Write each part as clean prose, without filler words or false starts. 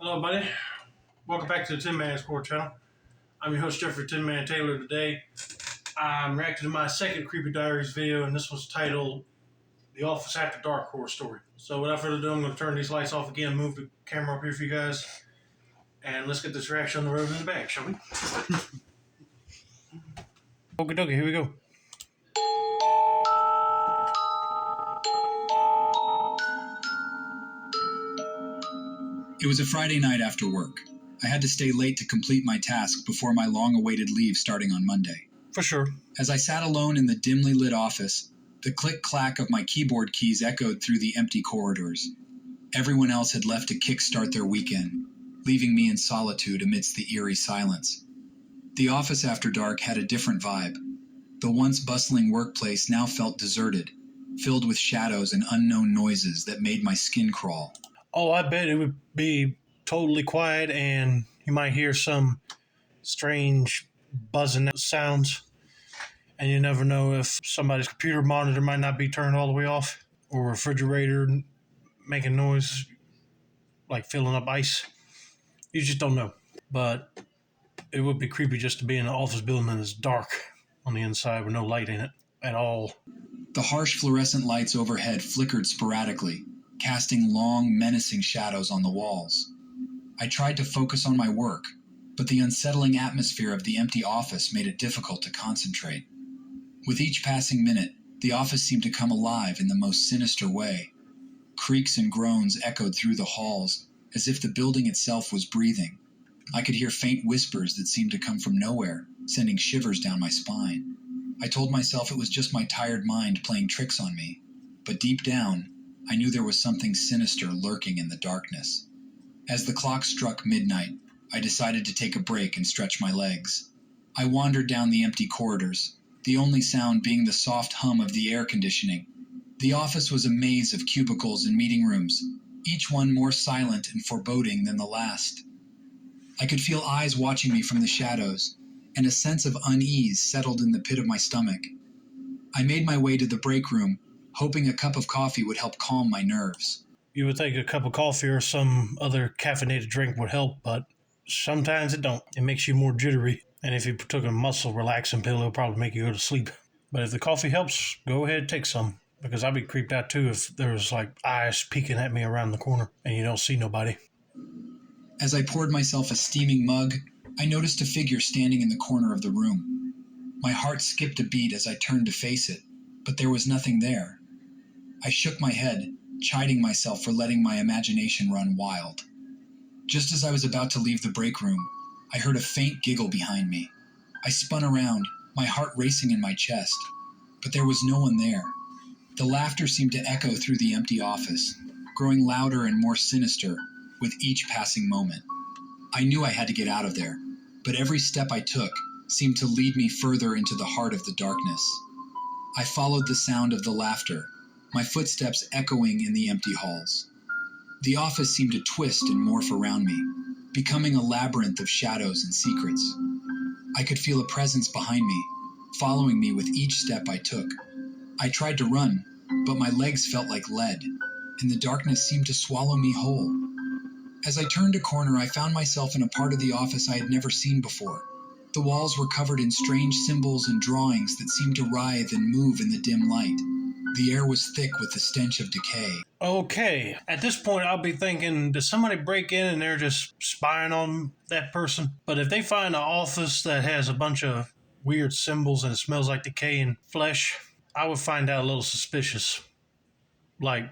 Hello, buddy. Welcome back to the Tin Man Score channel. I'm your host, Jeffrey Tin Man Taylor. Today, I'm reacting to my second Creepy Diaries video, and this was titled The Office After Dark Horror Story. So, without further ado, I'm going to turn these lights off again, move the camera up here for you guys, and let's get this reaction on the road in the bag, shall we? Okie dokie, here we go. It was a Friday night after work. I had to stay late to complete my task before my long-awaited leave starting on Monday. For sure. As I sat alone in the dimly lit office, the click-clack of my keyboard keys echoed through the empty corridors. Everyone else had left to kickstart their weekend, leaving me in solitude amidst the eerie silence. The office after dark had a different vibe. The once bustling workplace now felt deserted, filled with shadows and unknown noises that made my skin crawl. Oh, I bet it would be totally quiet and you might hear some strange buzzing sounds. And you never know if somebody's computer monitor might not be turned all the way off or refrigerator making noise like filling up ice. You just don't know. But it would be creepy just to be in an office building and it's dark on the inside with no light in it at all. The harsh fluorescent lights overhead flickered sporadically, casting long, menacing shadows on the walls. I tried to focus on my work, but the unsettling atmosphere of the empty office made it difficult to concentrate. With each passing minute, the office seemed to come alive in the most sinister way. Creaks and groans echoed through the halls, as if the building itself was breathing. I could hear faint whispers that seemed to come from nowhere, sending shivers down my spine. I told myself it was just my tired mind playing tricks on me, but deep down, I knew there was something sinister lurking in the darkness. As the clock struck midnight, I decided to take a break and stretch my legs. I wandered down the empty corridors, the only sound being the soft hum of the air conditioning. The office was a maze of cubicles and meeting rooms, each one more silent and foreboding than the last. I could feel eyes watching me from the shadows, and a sense of unease settled in the pit of my stomach. I made my way to the break room, hoping a cup of coffee would help calm my nerves. You would think a cup of coffee or some other caffeinated drink would help, but sometimes it don't. It makes you more jittery. And if you took a muscle relaxing pill, it'll probably make you go to sleep. But if the coffee helps, go ahead and take some. Because I'd be creeped out too if there was like eyes peeking at me around the corner and you don't see nobody. As I poured myself a steaming mug, I noticed a figure standing in the corner of the room. My heart skipped a beat as I turned to face it, but there was nothing there. I shook my head, chiding myself for letting my imagination run wild. Just as I was about to leave the break room, I heard a faint giggle behind me. I spun around, my heart racing in my chest, but there was no one there. The laughter seemed to echo through the empty office, growing louder and more sinister with each passing moment. I knew I had to get out of there, but every step I took seemed to lead me further into the heart of the darkness. I followed the sound of the laughter, my footsteps echoing in the empty halls. The office seemed to twist and morph around me, becoming a labyrinth of shadows and secrets. I could feel a presence behind me, following me with each step I took. I tried to run, but my legs felt like lead, and the darkness seemed to swallow me whole. As I turned a corner, I found myself in a part of the office I had never seen before. The walls were covered in strange symbols and drawings that seemed to writhe and move in the dim light. The air was thick with the stench of decay. Okay, at this point I'll be thinking, does somebody break in and they're just spying on that person? But if they find an office that has a bunch of weird symbols and it smells like decaying flesh, I would find out a little suspicious. Like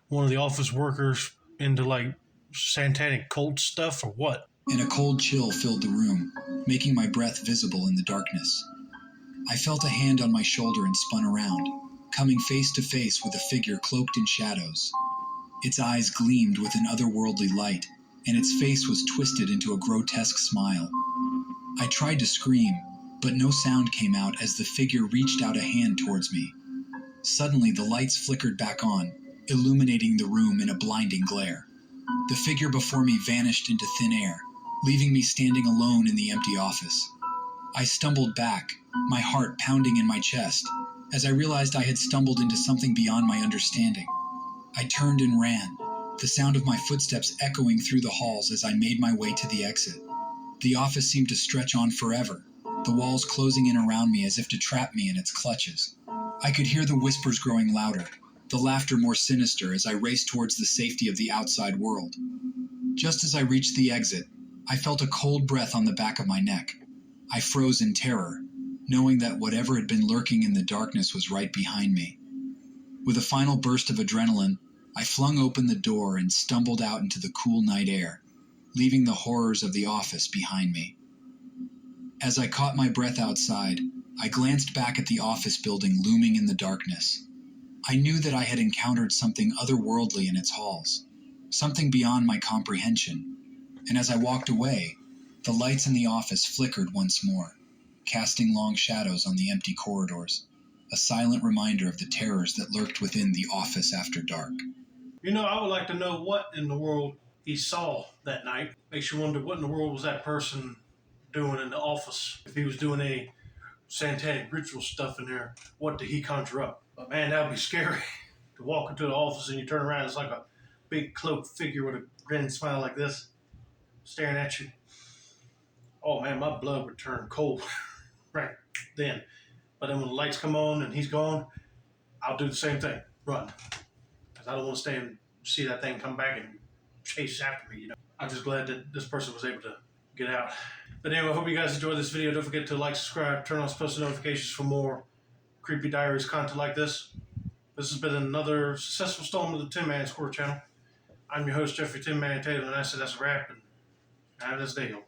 one of the office workers into like satanic cult stuff or what? And a cold chill filled the room, making my breath visible in the darkness. I felt a hand on my shoulder and spun around, coming face to face with a figure cloaked in shadows. Its eyes gleamed with an otherworldly light, and its face was twisted into a grotesque smile. I tried to scream, but no sound came out as the figure reached out a hand towards me. Suddenly, the lights flickered back on, illuminating the room in a blinding glare. The figure before me vanished into thin air, leaving me standing alone in the empty office. I stumbled back, my heart pounding in my chest, as I realized I had stumbled into something beyond my understanding. I turned and ran, the sound of my footsteps echoing through the halls as I made my way to the exit. The office seemed to stretch on forever, the walls closing in around me as if to trap me in its clutches. I could hear the whispers growing louder, the laughter more sinister as I raced towards the safety of the outside world. Just as I reached the exit, I felt a cold breath on the back of my neck. I froze in terror, knowing that whatever had been lurking in the darkness was right behind me. With a final burst of adrenaline, I flung open the door and stumbled out into the cool night air, leaving the horrors of the office behind me. As I caught my breath outside, I glanced back at the office building looming in the darkness. I knew that I had encountered something otherworldly in its halls, something beyond my comprehension, and as I walked away, the lights in the office flickered once more, casting long shadows on the empty corridors, a silent reminder of the terrors that lurked within the office after dark. I would like to know what in the world he saw that night. Makes you wonder what in the world was that person doing in the office. If he was doing any satanic ritual stuff in there, what did he conjure up? But man, that would be scary to walk into the office and you turn around, it's like a big cloaked figure with a grin smile like this, staring at you. Oh man, my blood would turn cold right then. But then when the lights come on and he's gone, I'll do the same thing, run. Because I don't want to stay and see that thing come back and chase after me. I'm just glad that this person was able to get out. But anyway, I hope you guys enjoyed this video. Don't forget to like, subscribe, turn on post notifications for more creepy diaries content like this. This has been another successful installment of the Tin Man Squirrel channel. I'm your host, Jeffrey Tin Man Taylor, and I said that's a wrap, and have this day, y'all.